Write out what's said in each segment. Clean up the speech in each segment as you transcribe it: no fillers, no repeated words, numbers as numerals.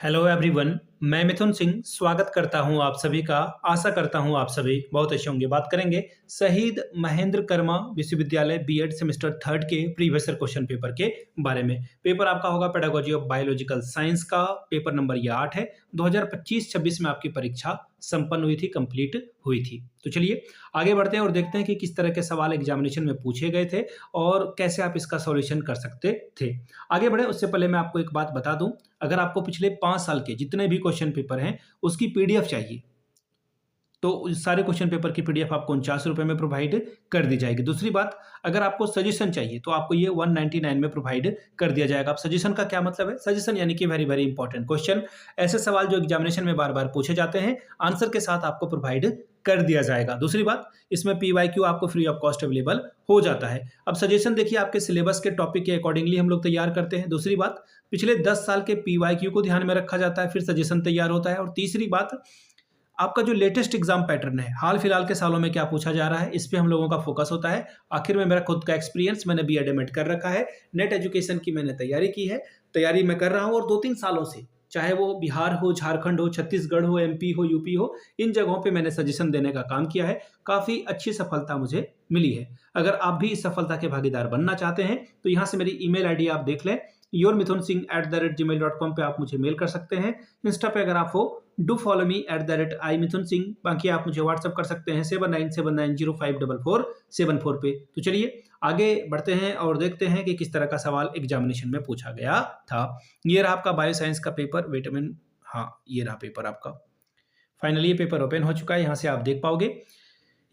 Hello everyone, मैं मिथुन सिंह स्वागत करता हूं आप सभी का। आशा करता हूं आप सभी बहुत अच्छे होंगे। बात करेंगे शहीद महेंद्र कर्मा विश्वविद्यालय बीएड सेमेस्टर थर्ड के प्रीवियस ईयर क्वेश्चन पेपर के बारे में। पेपर आपका होगा पेडागोजी ऑफ बायोलॉजिकल साइंस का। पेपर नंबर ये 8 है। 2025-26 में आपकी परीक्षा संपन्न हुई थी, कंप्लीट हुई थी। तो चलिए आगे बढ़ते हैं और देखते हैं कि किस तरह के सवाल एग्जामिनेशन में पूछे गए थे और कैसे आप इसका सॉल्यूशन कर सकते थे। आगे बढ़े उससे पहले मैं आपको एक बात बता दूं, अगर आपको पिछले 5 साल के जितने भी क्वेश्चन पेपर हैं उसकी पीडीएफ चाहिए तो उस सारे क्वेश्चन पेपर की पीडीएफ आपको 49 रुपए में प्रोवाइड कर दी जाएगी। दूसरी बात, अगर आपको सजेशन चाहिए तो आपको ये 199 में प्रोवाइड कर दिया जाएगा। अब सजेशन का क्या मतलब है? सजेशन यानी कि वेरी वेरी इंपॉर्टेंट क्वेश्चन, ऐसे सवाल जो एग्जामिनेशन में बार बार पूछे जाते हैं, आंसर के साथ आपको प्रोवाइड कर दिया जाएगा। दूसरी बात, इसमें पीवाईक्यू आपको फ्री ऑफ कॉस्ट अवेलेबल हो जाता है। अब सजेशन देखिए आपके सिलेबस के टॉपिक के अकॉर्डिंगली हम लोग तैयार करते हैं। दूसरी बात, पिछले 10 साल के पीवाईक्यू को ध्यान में रखा जाता है, फिर सजेशन तैयार होता है। और तीसरी बात, आपका जो लेटेस्ट एग्जाम पैटर्न है, हाल फिलहाल के सालों में क्या पूछा जा रहा है, इस पे हम लोगों का फोकस होता है। आखिर में मेरा खुद का एक्सपीरियंस, मैंने बीएड एमएड कर रखा है, नेट एजुकेशन की मैंने तैयारी की है, तैयारी मैं कर रहा हूँ और 2-3 सालों से, चाहे वो बिहार हो, झारखंड हो, छत्तीसगढ़ हो, एमपी हो, यूपी हो, इन जगहों पे मैंने सजेशन देने का काम किया है। काफ़ी अच्छी सफलता मुझे मिली है। अगर आप भी इस सफलता के भागीदार बनना चाहते हैं तो यहाँ से मेरी ईमेल आईडी आप देख लें, yourmithunsingh@gmail.com पे आप मुझे मेल कर सकते हैं। इंस्टा पे अगर आप हो, डू फॉलो मी @imithunsingh। बाकी आप मुझे व्हाट्सअप कर सकते हैं 7979054474 पे। तो चलिए आगे बढ़ते हैं और देखते हैं कि किस तरह का सवाल एग्जामिनेशन में पूछा गया था। ये रहा आपका बायो साइंस का पेपर। वेट अ मिनट, हाँ ये रहा पेपर आपका। फाइनली ये पेपर ओपन हो चुका है, यहाँ से आप देख पाओगे।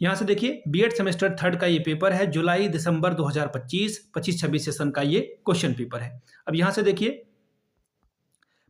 यहाँ से देखिए बीएड सेमेस्टर थर्ड का ये पेपर है, जुलाई दिसंबर 2025 25-26 सेशन का ये क्वेश्चन पेपर है। अब यहाँ से देखिए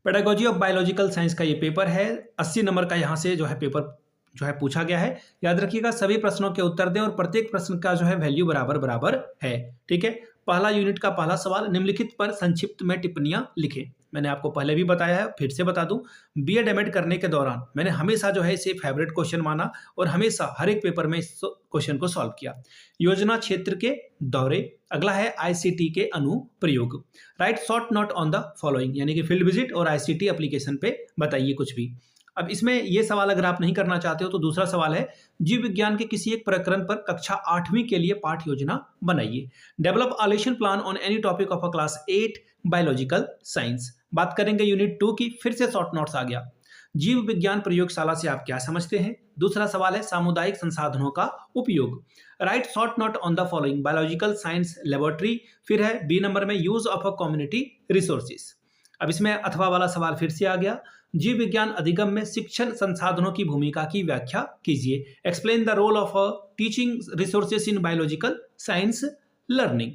पेडागोजी ऑफ बायोलॉजिकल साइंस का ये पेपर है। 80 नंबर का यहाँ से जो है पेपर जो है पूछा गया है। याद रखिएगा सभी प्रश्नों के उत्तर दें और प्रत्येक प्रश्न का जो है वैल्यू बराबर बराबर है। ठीक है, पहला यूनिट का पहला सवाल, निम्नलिखित पर संक्षिप्त में टिप्पणियां लिखें। मैंने आपको पहले भी बताया है, फिर से बता दूं, बीएड एमएड करने के दौरान मैंने हमेशा जो है इसे फेवरेट क्वेश्चन माना और हमेशा हर एक पेपर में इस क्वेश्चन को सॉल्व किया। योजना क्षेत्र के दौरे, अगला है आईसीटी के अनुप्रयोग। Right short note on the following, यानी कि फील्ड विजिट और आईसीटी एप्लीकेशन पे बताइए कुछ भी। अब इसमें ये सवाल अगर आप नहीं करना चाहते हो तो दूसरा सवाल है, जीव विज्ञान के किसी एक प्रकरण पर कक्षा 8वीं के लिए पाठ योजना बनाइए। Develop a lesson plan on any topic of a class 8 biological science. बात करेंगे यूनिट 2 की, फिर से शॉर्ट नोट्स आ गया। जीव विज्ञान प्रयोगशाला से आप क्या समझते हैं? दूसरा सवाल है सामुदायिक संसाधनों का उपयोग। Right short note on the following, biological science laboratory. फिर है बी नंबर में use of a community resources. अब इसमें अथवा वाला सवाल फिर से आ गया। जीव विज्ञान अधिगम में शिक्षण संसाधनों की भूमिका की व्याख्या कीजिए। Explain the role of teaching resources in biological science learning.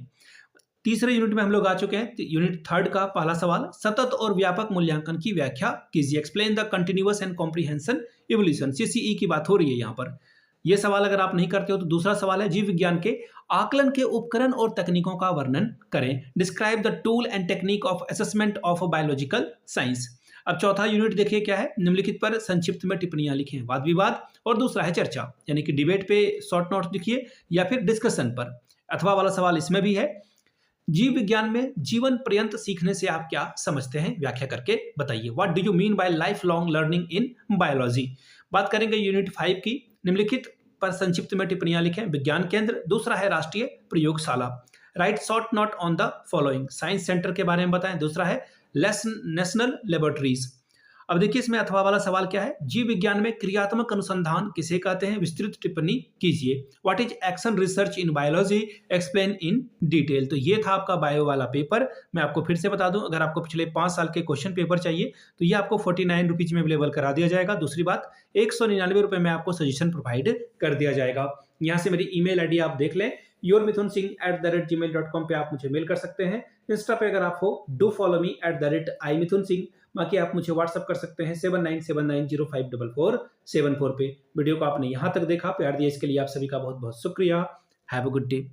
तीसरे यूनिट में हम लोग आ चुके हैं, यूनिट थर्ड का पहला सवाल, सतत और व्यापक मूल्यांकन की व्याख्या कीजिए। Explain the continuous and comprehension evolution. CCE की बात हो रही है यहाँ पर। यह सवाल अगर आप नहीं करते हो तो दूसरा सवाल है, जीव विज्ञान के आकलन के उपकरण और तकनीकों का वर्णन करें। Describe the tool and technique of assessment of biological science. अब चौथा यूनिट देखिए क्या है, निम्नलिखित पर संक्षिप्त में टिप्पणियां लिखें। वाद विवाद, और दूसरा है चर्चा, यानी कि डिबेट पे शॉर्ट नोट्स लिखिए या फिर डिस्कशन पर। अथवा वाला सवाल इसमें भी है, जीव विज्ञान में जीवन पर्यंत सीखने से आप क्या समझते हैं, व्याख्या करके बताइए। What do you mean by life long learning in biology. बात करेंगे यूनिट 5 की, निम्नलिखित पर संक्षिप्त में टिप्पणियां लिखें। विज्ञान केंद्र, दूसरा है राष्ट्रीय प्रयोगशाला। Right short note on the following, science centre के बारे में बताएं। दूसरा है नेशनल लेबोरेटरीज। अब देखिए इसमें अथवा वाला सवाल क्या है, जीव विज्ञान में क्रियात्मक अनुसंधान किसे कहते हैं, विस्तृत टिप्पणी कीजिए। What is action research in biology, explain in detail. तो ये था आपका बायो वाला पेपर। मैं आपको फिर से बता दूं, अगर आपको पिछले 5 साल के क्वेश्चन पेपर चाहिए तो ये आपको 49 रुपीज में अवेलेबल करा दिया जाएगा। दूसरी बात, 199 रुपए में आपको सजेशन प्रोवाइड कर दिया जाएगा। यहाँ से मेरी ईमेल आईडी आप देख लें, yourmithunsingh@gmail.com पे आप मुझे मेल कर सकते हैं। इंस्टा पे अगर आप हो, डू फॉलो मी @imithunsingh। बाकी आप मुझे व्हाट्सअप कर सकते हैं 7979054474 पे। वीडियो को आपने यहाँ तक देखा, प्यार दिया, इसके लिए आप सभी का बहुत बहुत शुक्रिया। Have a good day.